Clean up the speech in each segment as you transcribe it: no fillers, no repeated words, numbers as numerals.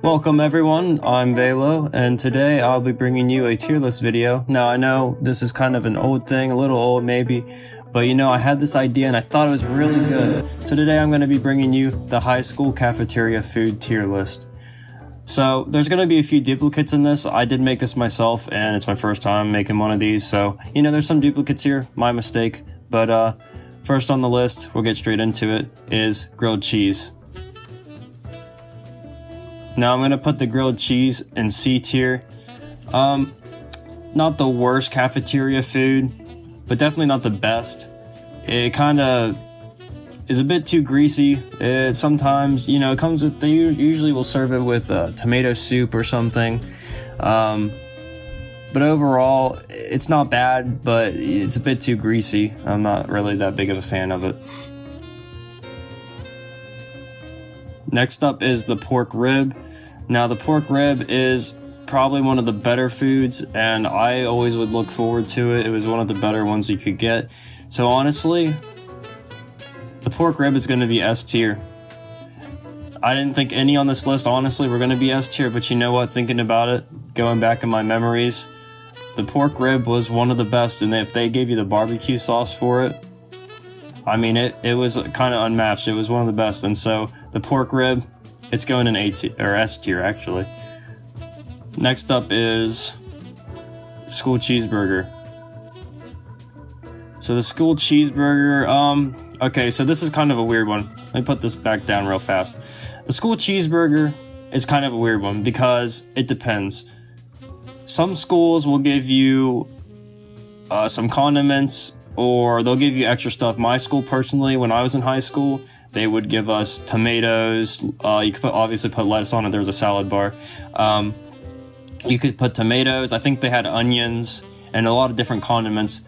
Welcome everyone, I'm Velo, and today I'll be bringing you a tier list video. Now I know this is kind of an old thing, a little old maybe, but I had this idea and I thought it was really good. So today I'm going to be bringing you the high school cafeteria food tier list. So there's going to be a few duplicates in this. I did make this myself and it's my first time making one of these, so there's some duplicates here, my mistake. But first on the list, we'll get straight into it, is grilled cheese. Now I'm going to put the grilled cheese in C tier. Not the worst cafeteria food, but definitely not the best. It kind of is a bit too greasy. Sometimes, it comes with, they usually will serve it with tomato soup or something. But overall, it's not bad, but it's a bit too greasy. I'm not really that big of a fan of it. Next up is the pork rib. Now, the pork rib is probably one of the better foods, and I always would look forward to it. It was one of the better ones you could get. So honestly, the pork rib is going to be S tier. I didn't think any on this list, honestly, were going to be S tier, but you know what? Thinking about it, going back in my memories, the pork rib was one of the best, and if they gave you the barbecue sauce for it, I mean, it was kind of unmatched. It was one of the best, and so the pork rib, it's going in A tier, or S tier, actually. Next up is school cheeseburger. So the school cheeseburger, okay, so this is kind of a weird one. Let me put this back down real fast. The school cheeseburger is kind of a weird one because it depends. Some schools will give you some condiments, or they'll give you extra stuff. My school, personally, when I was in high school, they would give us tomatoes. You could obviously put lettuce on it. There was a salad bar. You could put tomatoes. I think they had onions and a lot of different condiments.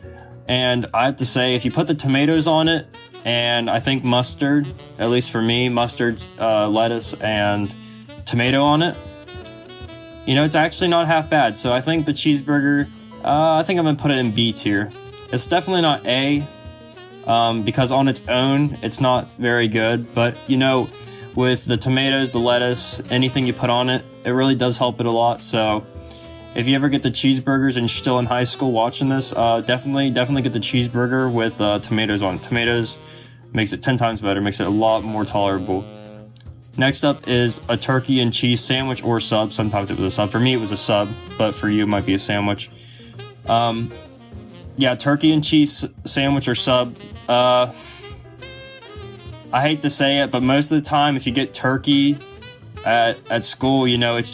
And I have to say, if you put the tomatoes on it, and I think mustard, at least for me, mustard, lettuce, and tomato on it, it's actually not half bad. So I think the cheeseburger, I think I'm going to put it in B tier. It's definitely not A, because on its own, it's not very good. But, with the tomatoes, the lettuce, anything you put on it, it really does help it a lot. So if you ever get the cheeseburgers and you're still in high school watching this, definitely get the cheeseburger with tomatoes on it. Tomatoes makes it 10 times better, makes it a lot more tolerable. Next up is a turkey and cheese sandwich or sub. Sometimes it was a sub. For me, it was a sub, but for you, it might be a sandwich. Yeah, turkey and cheese sandwich or sub. I hate to say it, but most of the time, if you get turkey at school, it's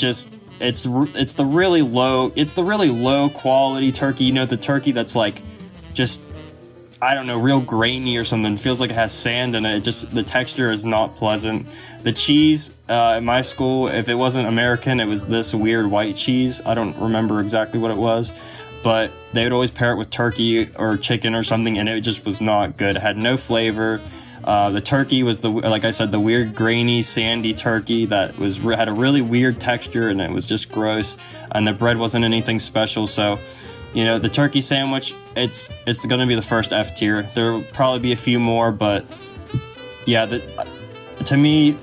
the really low quality turkey. The turkey that's like just, I don't know, real grainy or something. It feels like it has sand in it. The texture is not pleasant. The cheese at my school, if it wasn't American, it was this weird white cheese. I don't remember exactly what it was, but they would always pair it with turkey or chicken or something, and it just was not good. It had no flavor. The turkey was like I said, the weird grainy sandy turkey that had a really weird texture, and it was just gross. And the bread wasn't anything special. So, the turkey sandwich, it's going to be the first F tier. There'll probably be a few more, but yeah, to me,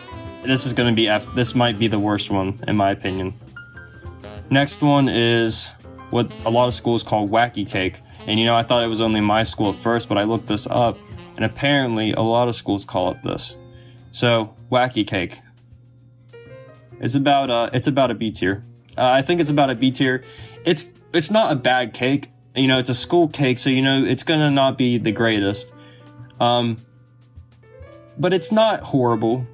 this is going to be F. This might be the worst one in my opinion. Next one is what a lot of schools call wacky cake. And I thought it was only my school at first, but I looked this up, and apparently a lot of schools call it this. So, wacky cake. It's about a B tier. I think it's about a B tier. It's not a bad cake. It's a school cake, so it's gonna not be the greatest. But it's not horrible.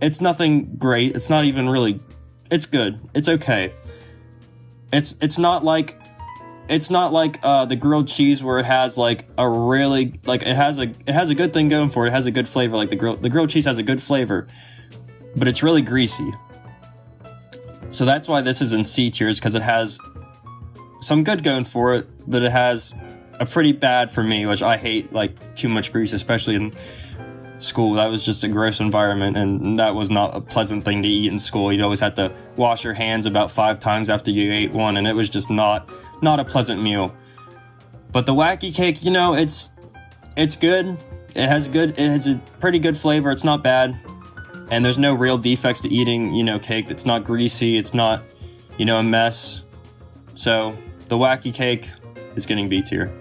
It's nothing great. It's not even really. It's good. It's okay. It's not like the grilled cheese where it has like a really, like it has a good thing going for it. It has a good flavor. Like the grilled cheese has a good flavor, but it's really greasy. So that's why this is in C tiers, because it has some good going for it, but it has a pretty bad for me, which I hate, like too much grease, especially in school. That was just a gross environment, and that was not a pleasant thing to eat in school. You'd always have to wash your hands about 5 times after you ate one, and it was just not a pleasant meal. But the wacky cake, it's good. It has a pretty good flavor. It's not bad. and there's no real defects to eating, cake. It's not greasy. It's not, a mess. So the wacky cake is getting B tier.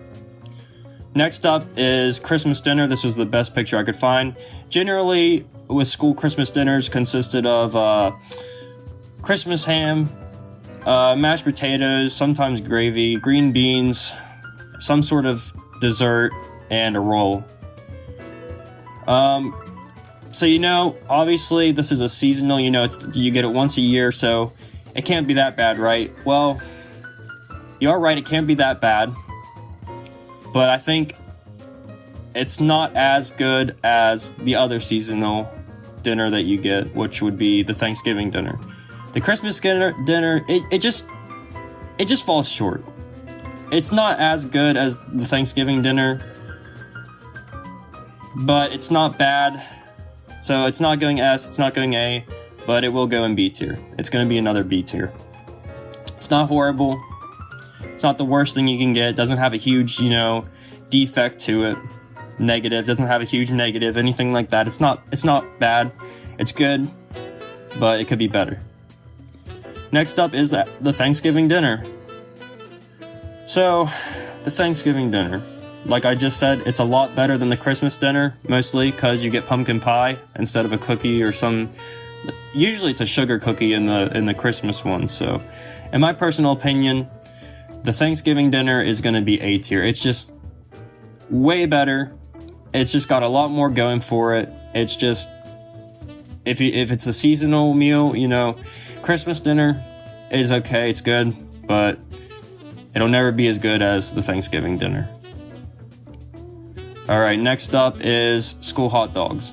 Next up is Christmas dinner. This was the best picture I could find. Generally, with school Christmas dinners consisted of Christmas ham, mashed potatoes, sometimes gravy, green beans, some sort of dessert, and a roll. So, obviously this is a seasonal, you get it once a year, so it can't be that bad, right? Well, you're right, it can't be that bad, but I think it's not as good as the other seasonal dinner that you get, which would be the Thanksgiving dinner. The Christmas dinner, it just falls short. It's not as good as the Thanksgiving dinner, but it's not bad. So it's not going S, it's not going A, but it will go in B tier. It's going to be another B tier. It's not horrible. It's not the worst thing you can get. It doesn't have a huge, defect to it. Negative. Doesn't have a huge negative, anything like that. It's not bad. It's good, but it could be better. Next up is the Thanksgiving dinner. So, the Thanksgiving dinner. Like I just said, it's a lot better than the Christmas dinner, mostly because you get pumpkin pie instead of a cookie or usually it's a sugar cookie in the Christmas one. So, in my personal opinion, the Thanksgiving dinner is going to be A tier. It's just way better. It's just got a lot more going for it. It's just, if it's a seasonal meal, Christmas dinner is okay, it's good, but it'll never be as good as the Thanksgiving dinner. Alright, next up is school hot dogs.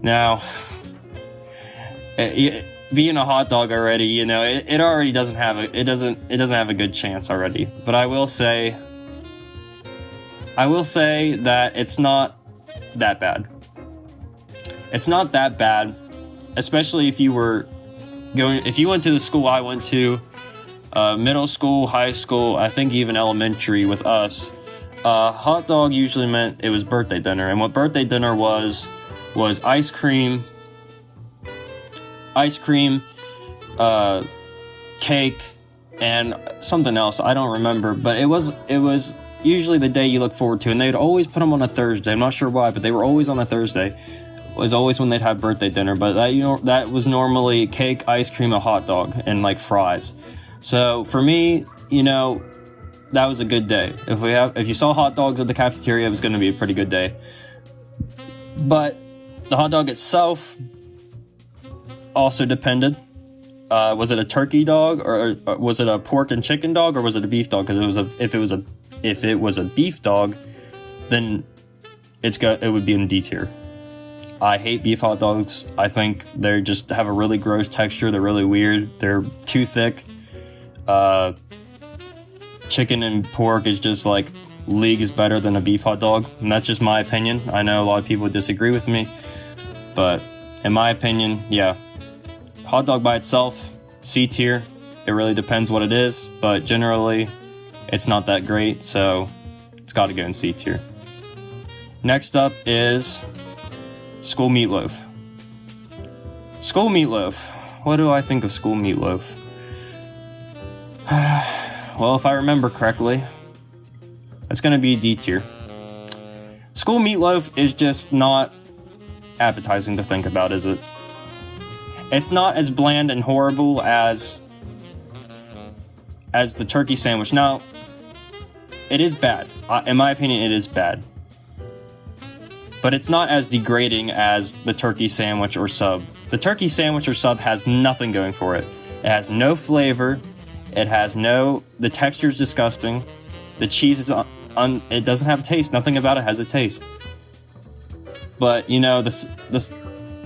Now, being a hot dog already, it already doesn't have a good chance already. But I will say that it's not that bad. It's not that bad, especially if you went to the school I went to, middle school, high school, I think even elementary with us. Hot dog usually meant it was birthday dinner, and what birthday dinner was ice cream, cake, and something else. I don't remember, but it was usually the day you look forward to, and they'd always put them on a Thursday. I'm not sure why, but they were always on a Thursday. It was always when they'd have birthday dinner, but that was normally cake, ice cream, a hot dog, and like fries. So for me, that was a good day. If you saw hot dogs at the cafeteria, it was going to be a pretty good day. But the hot dog itself also depended. Was it a turkey dog, or was it a pork and chicken dog, or was it a beef dog? Because if it was a beef dog, then it would be in D tier. I hate beef hot dogs. I think they just have a really gross texture. They're really weird. They're too thick. Chicken and pork is just like leagues better than a beef hot dog, and that's just my opinion. I know a lot of people disagree with me, but in my opinion, yeah, hot dog by itself, C tier. It really depends what it is, but generally it's not that great, so it's got to go in C tier. Next up is school meatloaf. School meatloaf. What do I think of school meatloaf? Well, if I remember correctly, it's going to be D tier. School meatloaf is just not appetizing to think about, is it? It's not as bland and horrible as the turkey sandwich. Now, it is bad. In my opinion, it is bad. But it's not as degrading as the turkey sandwich or sub. The turkey sandwich or sub has nothing going for it. It has no flavor. The texture's disgusting. The cheese is it doesn't have a taste. Nothing about it has a taste. But, this,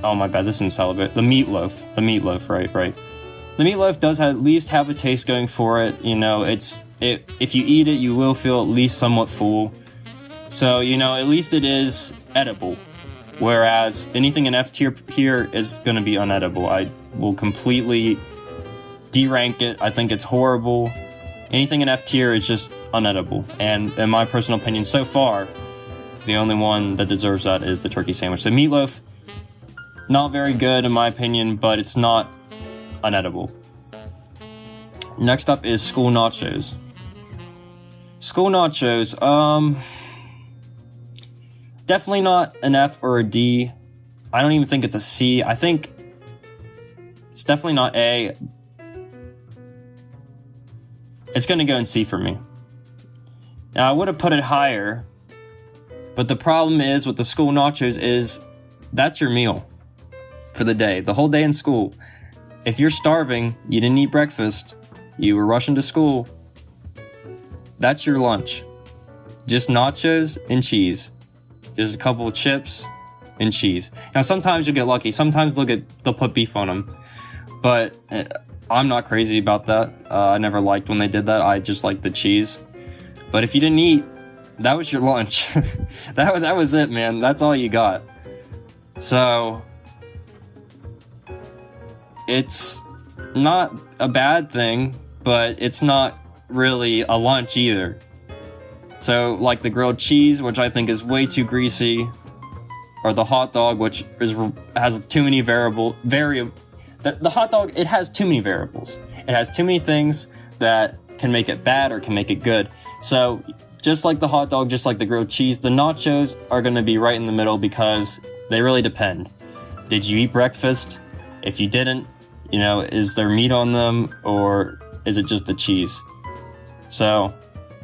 oh my bad, this isn't celebrate. The meatloaf, right. The meatloaf does at least have a taste going for it. If you eat it, you will feel at least somewhat full. So, at least it is edible. Whereas anything in F tier here is going to be unedible. I will completely derank it. I think it's horrible. Anything in F tier is just unedible. And in my personal opinion, so far, the only one that deserves that is the turkey sandwich. The meatloaf, Not very good in my opinion, but it's not unedible. Next up is school nachos. School nachos, definitely not an F or a D. I don't even think it's a C. I think it's definitely not A. It's gonna go in C for me. Now, I would have put it higher, but the problem is with the school nachos is that's your meal for the day, the whole day in school. If you're starving, you didn't eat breakfast, you were rushing to school, that's your lunch. Just nachos and cheese. Just a couple of chips and cheese. Now, sometimes you'll get lucky. Sometimes they'll put beef on them. But I'm not crazy about that. I never liked when they did that. I just liked the cheese. But if you didn't eat, that was your lunch. that was it, man. That's all you got. So, it's not a bad thing, but it's not really a lunch either. So, like the grilled cheese, which I think is way too greasy, or the hot dog, which has too many the hot dog, it has too many variables. It has too many things that can make it bad or can make it good. So, just like the hot dog, just like the grilled cheese, the nachos are going to be right in the middle because they really depend. Did you eat breakfast? If you didn't, is there meat on them, or is it just the cheese? So,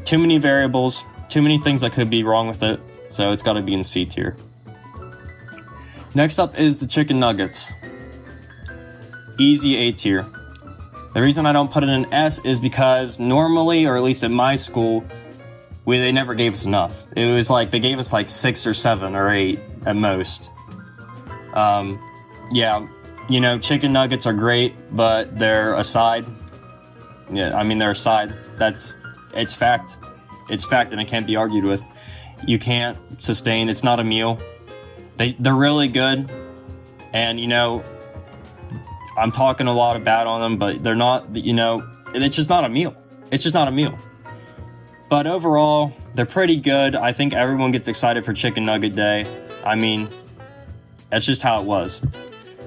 too many variables, too many things that could be wrong with it, so it's got to be in C tier. Next up is the chicken nuggets. Easy A tier. The reason I don't put it in S is because normally, or at least at my school, they never gave us enough. It was like they gave us like 6 or 7 or 8 at most. Chicken nuggets are great, but they're a side. They're a side. It's fact. It's fact, and it can't be argued with. You can't sustain. It's not a meal. They're really good, and I'm talking a lot about on them, but they're not. It's just not a meal. It's just not a meal. But overall, they're pretty good. I think everyone gets excited for Chicken Nugget Day. That's just how it was.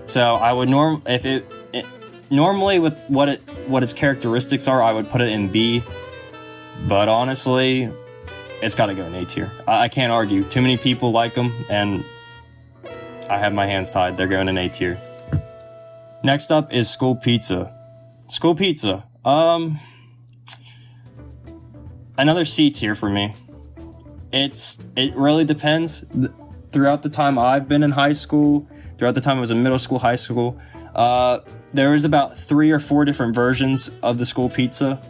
So I would normally with what its characteristics are, I would put it in B. But honestly, it's got to go in A tier. I can't argue. Too many people like them, and I have my hands tied. They're going in A tier. Next up is school pizza. School pizza. Another C tier for me. It really depends. Throughout the time I've been in high school, throughout the time I was in middle school, high school, there was about 3 or 4 different versions of the school pizza.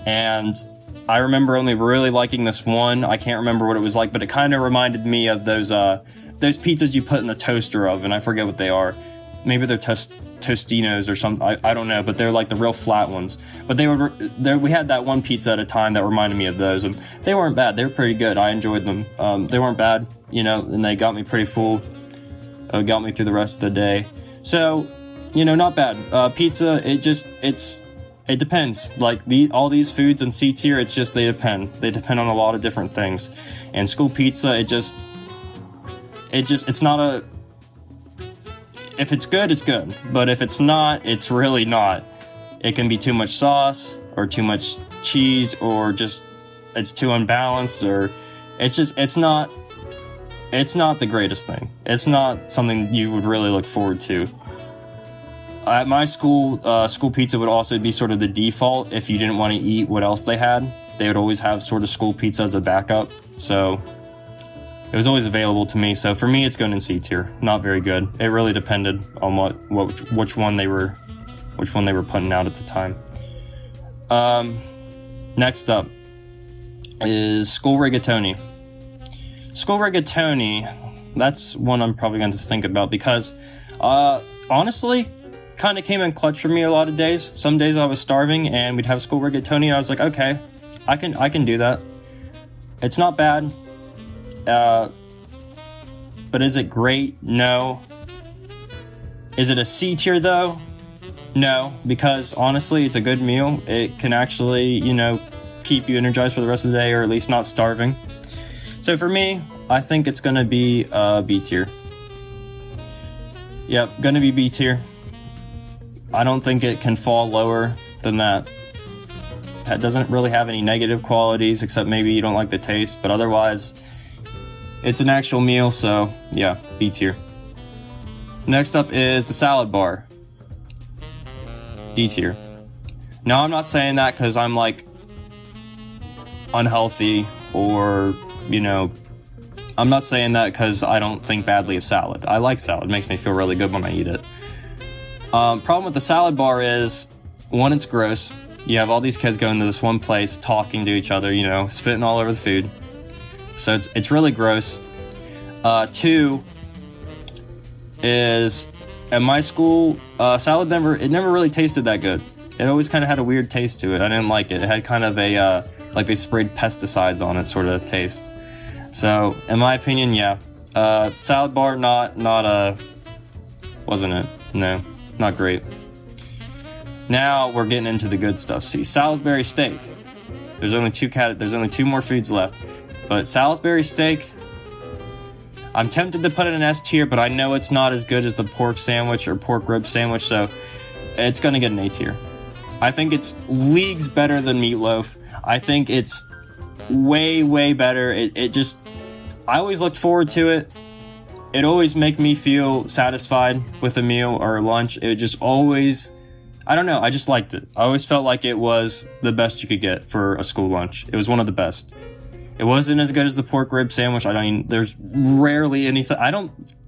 And I remember only really liking this one. I can't remember what it was like, but it kind of reminded me of those pizzas you put in the toaster oven. I forget what they are. Maybe they're Tostinos or something. I don't know, but they're like the real flat ones. But we had that one pizza at a time that reminded me of those, and they weren't bad. They were pretty good. I enjoyed them. They weren't bad, and they got me pretty full. Got me through the rest of the day. So, not bad. Pizza, it depends. Like all these foods in C tier, they depend. They depend on a lot of different things. And school pizza, it's not a. If it's good, it's good. But if it's not, it's really not. It can be too much sauce, or too much cheese, or just it's too unbalanced, or it's not the greatest thing. It's not something you would really look forward to. At my school, school pizza would also be sort of the default if you didn't want to eat what else they had. They would always have sort of school pizza as a backup. So it was always available to me. So for me, it's going in C tier. Not very good. It really depended on which one they were putting out at the time. Next up is school rigatoni. School rigatoni, that's one I'm probably going to think about because, honestly, kind of came in clutch for me a lot of days. Some days I was starving and we'd have school rigatoni. I was like, okay, I can do that. It's not bad. But is it great? No. Is it a C tier though? No, because honestly, it's a good meal. It can actually, keep you energized for the rest of the day, or at least not starving. So for me, I think it's going to be B tier. Yep, gonna be B tier. I don't think it can fall lower than that. It doesn't really have any negative qualities, except maybe you don't like the taste, but otherwise, it's an actual meal, so yeah, B tier. Next up is the salad bar. D tier. Now, I'm not saying that because I'm like unhealthy or, you know, I'm not saying that because I don't think badly of salad. I like salad. It makes me feel really good when I eat it. Problem with the salad bar is, one, it's gross. You have all these kids going to this one place, talking to each other, you know, spitting all over the food. So it's really gross. Two is, at my school, salad never really tasted that good. It always kind of had a weird taste to it. I didn't like it. It had kind of a, like they sprayed pesticides on it sort of taste. So, in my opinion, yeah. Salad bar, wasn't it? No, not great. Now we're getting into the good stuff. See, Salisbury steak. There's only two more foods left. But Salisbury steak, I'm tempted to put it in S tier, but I know it's not as good as the pork sandwich or pork rib sandwich, so it's gonna get an A tier. I think it's leagues better than meatloaf. I think it's way, way better. I always looked forward to it. It always made me feel satisfied with a meal or a lunch. It just always, I don't know, I just liked it. I always felt like it was the best you could get for a school lunch. It was one of the best. It wasn't as good as the pork rib sandwich. I mean, there's rarely anything.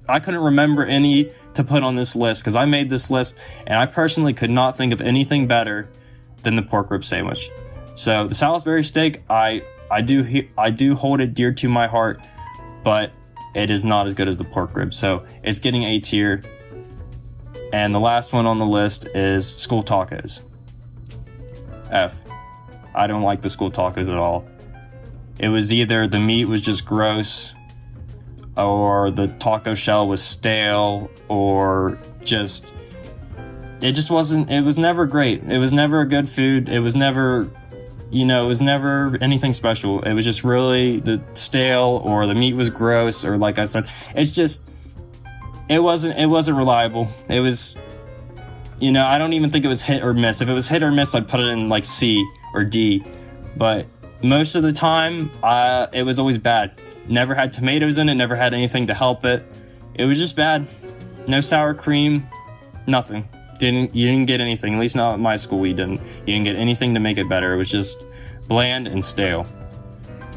I couldn't remember any to put on this list because I made this list and I personally could not think of anything better than the pork rib sandwich. So the Salisbury steak, I do hold it dear to my heart, but it is not as good as the pork rib. So it's getting A tier. And the last one on the list is school tacos. F. I don't like the school tacos at all. It was either the meat was just gross, or the taco shell was stale, or it was never great. It was never a good food. It was never, it was never anything special. It was just really the stale, or the meat was gross, or like I said, it wasn't reliable. It was, I don't even think it was hit or miss. If it was hit or miss, I'd put it in like C or D, but most of the time, it was always bad. Never had tomatoes in it, never had anything to help it. It was just bad. No sour cream, nothing. You didn't get anything, at least not at my school, you didn't get anything to make it better. It was just bland and stale.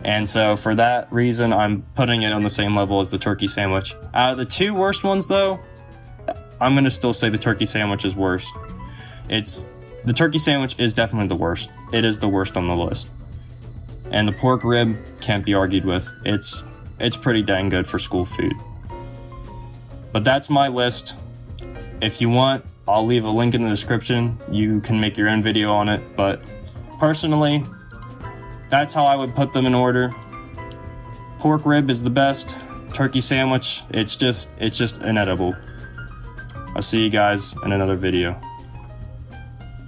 And so for that reason, I'm putting it on the same level as the turkey sandwich. Out of the two worst ones though, I'm gonna still say the turkey sandwich is worst. The turkey sandwich is definitely the worst. It is the worst on the list. And the pork rib can't be argued with. It's pretty dang good for school food. But that's my list. If you want, I'll leave a link in the description. You can make your own video on it. But personally, that's how I would put them in order. Pork rib is the best. Turkey sandwich, it's just inedible. I'll see you guys in another video.